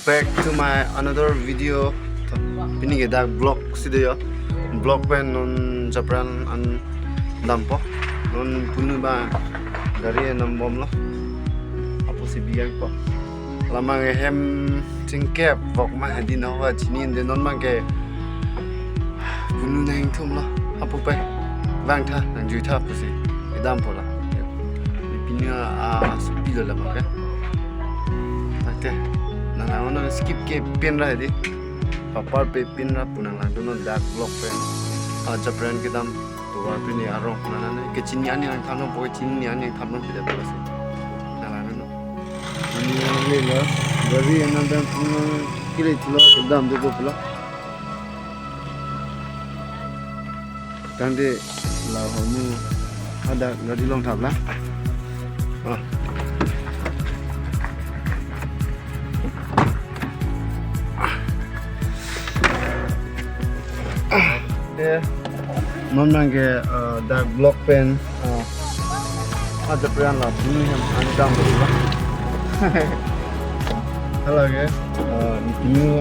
back to my another video. Ini kita vlog sih vlog pen non Japran an dampo non punu ba dari nambom lo. Apa sih biang kok? Lama ngehem cingkep vlog mah di nawa cinin de non mangke punu nang tum lo. Apa pe? Bang tha nang juta apa sih? Dampo lah. Ini sepi lah bang kan? Nah, orang skip ke pin lah ini, papar pe pin lah punang lah, dono dark block pen, Japran kita tuar pin ni arong punang lah, kecinian yang kamu boleh cinian yang kamu tidak boleh sih, nah lah dono. Ini yang lah, dari yang nanti kiri tu lah, kita ambil tu pula. Nanti lah kamu ada dari long tab lah. Non mangke dark block pen ada peran lah ini yang anjam betul. Halo ke ini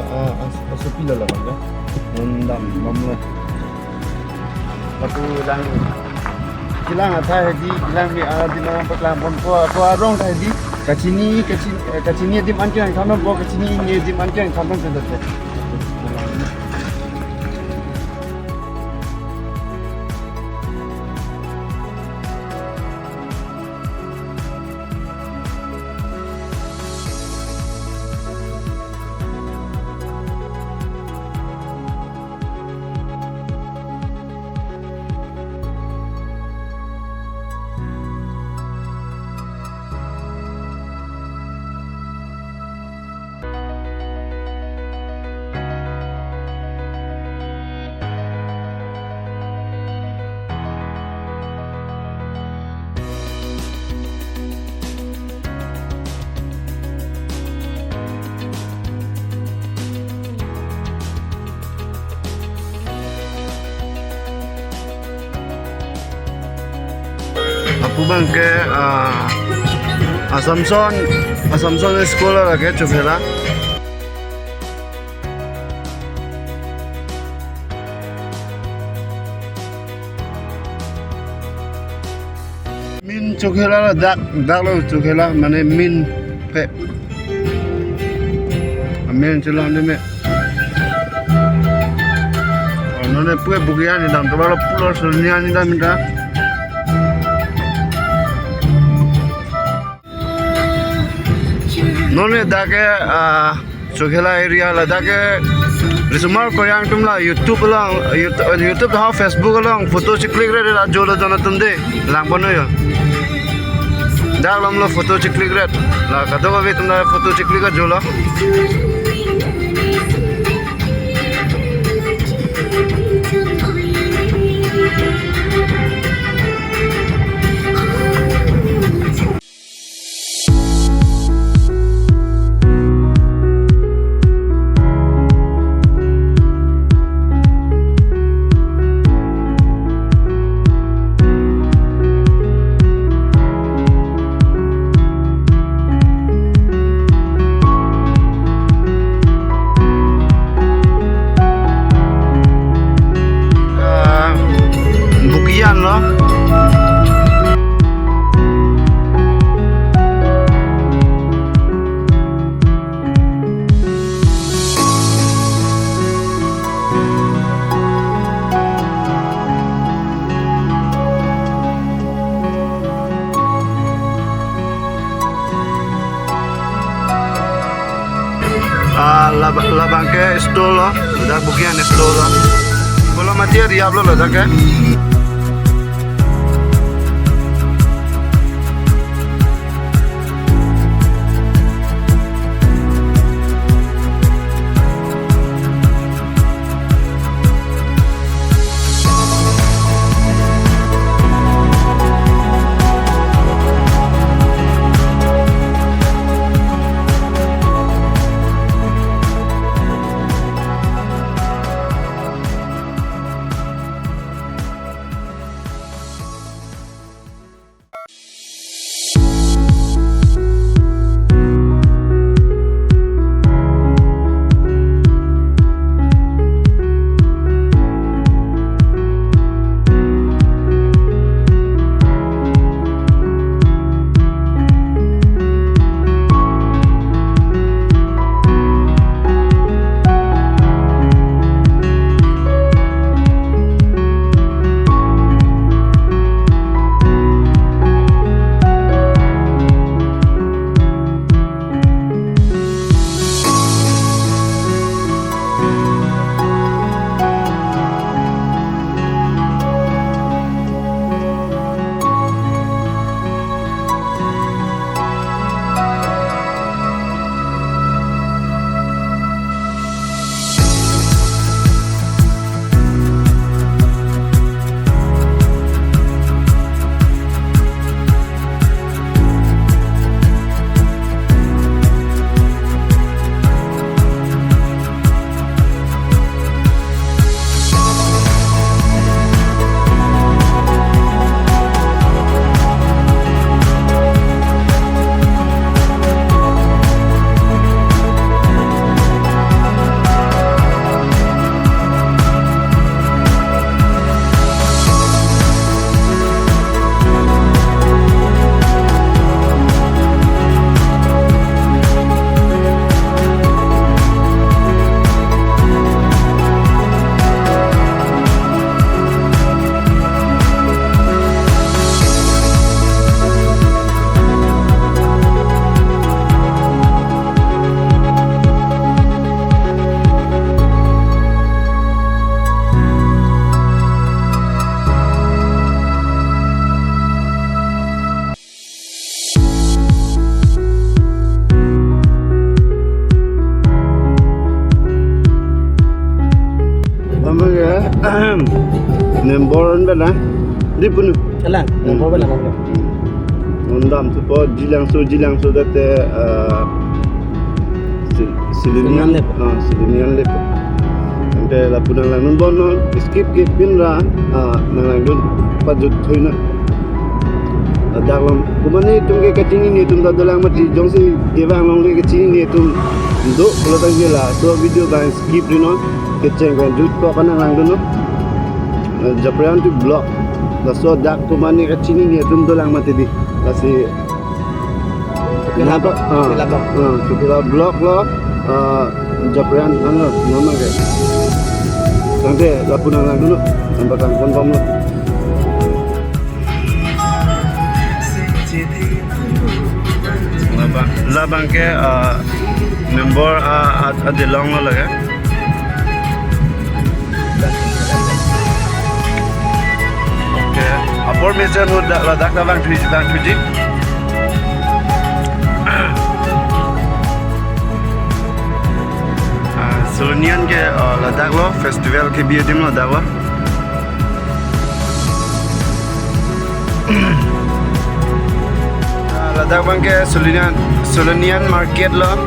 sepi lah bang. Nondam mamlo. Aku lang kilang atai di kilang di mana pekelang pon ko arong tadi kacini dim anjang kamu bawa kacini ni dim anjang kamu sudah. Aku bang ke Assumption sekolah lagi Chokihola. Min Chokihola dak lo Chokihola mana min pe. Min celah ni me. Nona pue bukian ni dalam terlalu pulau sernian ni dalam minta. None dake Chokihola area la dake risumar ko yang tumla YouTube ha Facebook lang photo click re la jola dona tumde lang bono yo dak lam lo photo click re la kado be tumla photo click ka jola la banque stolo da bukian stolo bola matia diablo lo dake nomboran bela di punu Alang, nomor berapa nomor? undam tu po Japralangso date silinian lepo ante la punang lang nun bono skip pinra nang lang dun pajut thoina dalam kumane tum ke kachini ni tum da dalang mati jongsi gewang long le kachini ni tum do pelotang gela so video ba skip rino kecheng kan dut ko kana lang dun Japralangso tu blog da so dak kumane kachini ni tum dalang mati di kasi kenapa kita blog lo Japralangso ano nama ke nanti lapunan lang dulu tambahkan kontom lo labang ke member ada long lo lagi oke apor meja nu ladak labang tuji Solonian ke ladak lo festival ke biar dim ladak lo ladak bang ke Solonian market lo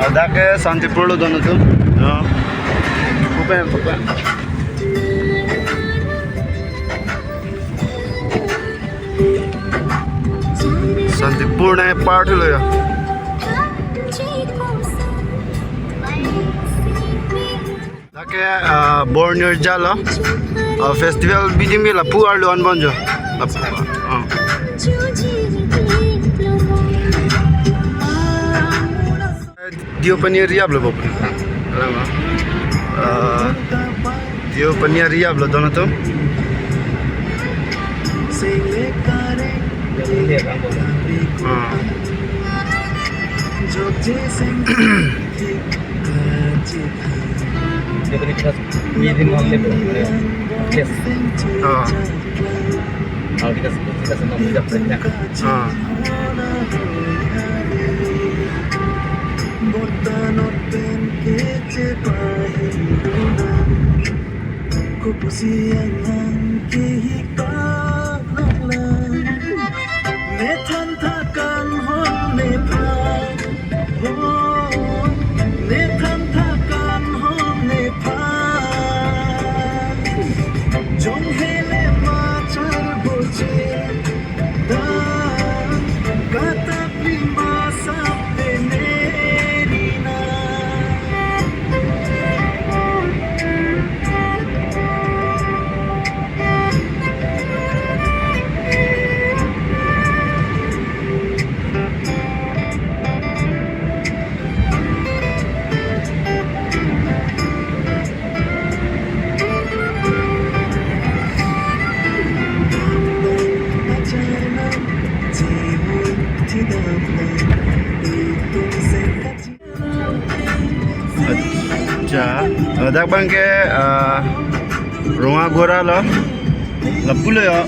Adake Santipur lo dono tu. Pupen. Santipur na part lo ya. Adake Borneo jalo. Festival bidim la puar lo anbonjo. Dio panieriab lo bopo. Dio panieriab lo dono tu. Kalau kita senang tidak banyak. अच्छा dak bang ke runga gora lo lapulo ya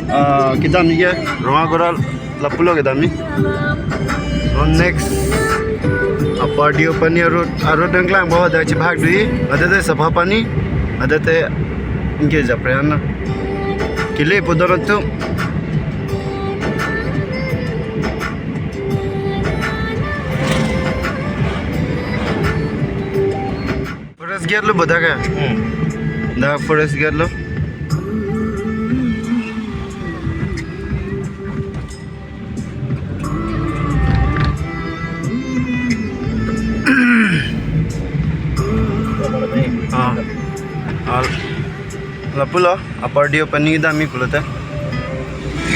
kita ni ke runga gora lapulo kita ni on next party open ya road denglang bawa dah cibak dui ada te sabha pani ada te inke Japralangso kile podoran tu forest gate lo boda ka dah forest gate lo lapulo party opening ida mi kulata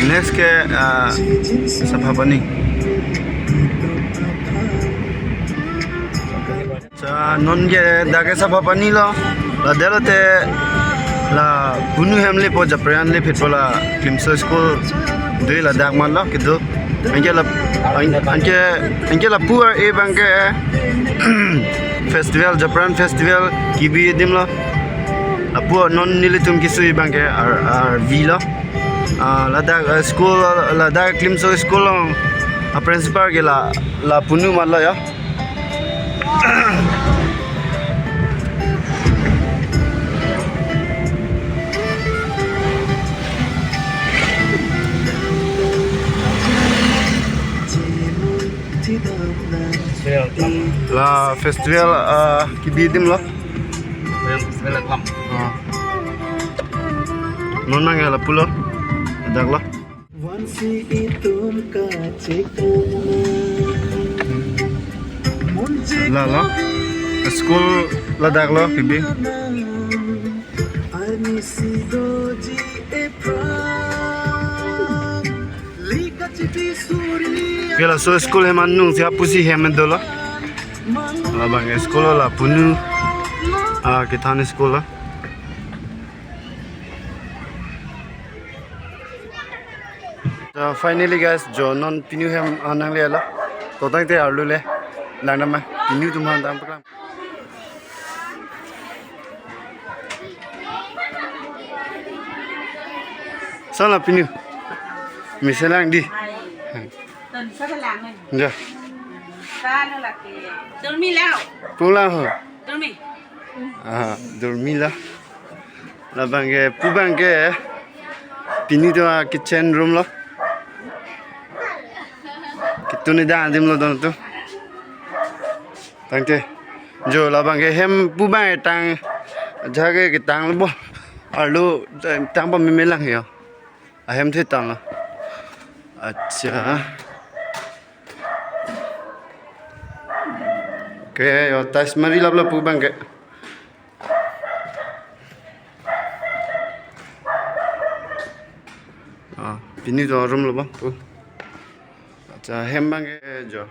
next ke sabha pani non ke dake sabha pani lo la delote la bunu hamle po Japralangso le pitbola Klimso school dui la dak mal lo kitu anke la pur e bangke festival Japralangso festival kibi dim lo apu non nilitum kisui bangke ar villa la dak school la dak Klimso school principal ke la punu mal lo ya la festival kibidim lo festival lam non nang la pulo dak lo la school la dak lo kibi Kela so school heman nung sia pusi hemen dolo la bang school la punu kitan school la finally guys jo non pinu hem anang le la to tang te arlu le langna ma pinu tum han dam pakam sala pinu miselang di Tuần sắp làm mình. ja Ta nó là cái dormi lao. pulang ho Dormi. dormi la la bang pu bang ke pinu to kitchen room lo kitune da dim lo don tu tang te jo la bang ke hem pu bang tang jage ke tang lo bo arlo tang ba me lang yo hem the tang lo acha ke yo tas mari labla pu bang ke pini do room lo ba pu acha hem bang ke jo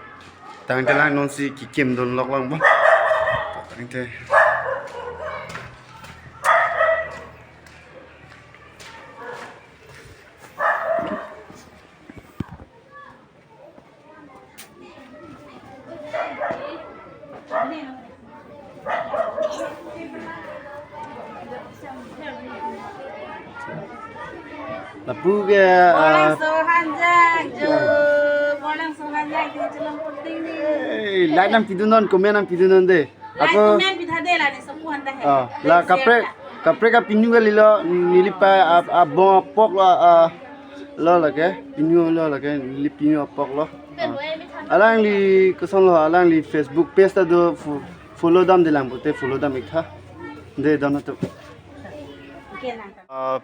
tang te lang non si ki kem don lok lang ba tang te lapu ke Orang sohanjang jo. Orang sohanjang kita celung puting ni. lai nam pidunon komen nam pidunon de Lai ako komen tade lah ni sepuhan teh. La kapre ka pinyu ga lilo nilipa a bon pok lo la ke pinyu lo la ke li pinyu pok lo alang li kuson lo alang li Facebook page ta do follow dam dilang bote follow dam ikha de dam to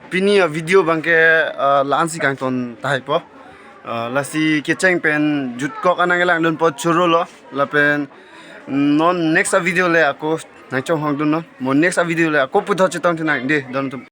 pini video bangke lansi kang ton tai po lasi kecheng pen jutkok anang elang don po churo lo la pen non next video le ako nang chong hong don no mo next video le ako putho chitong tonight de don to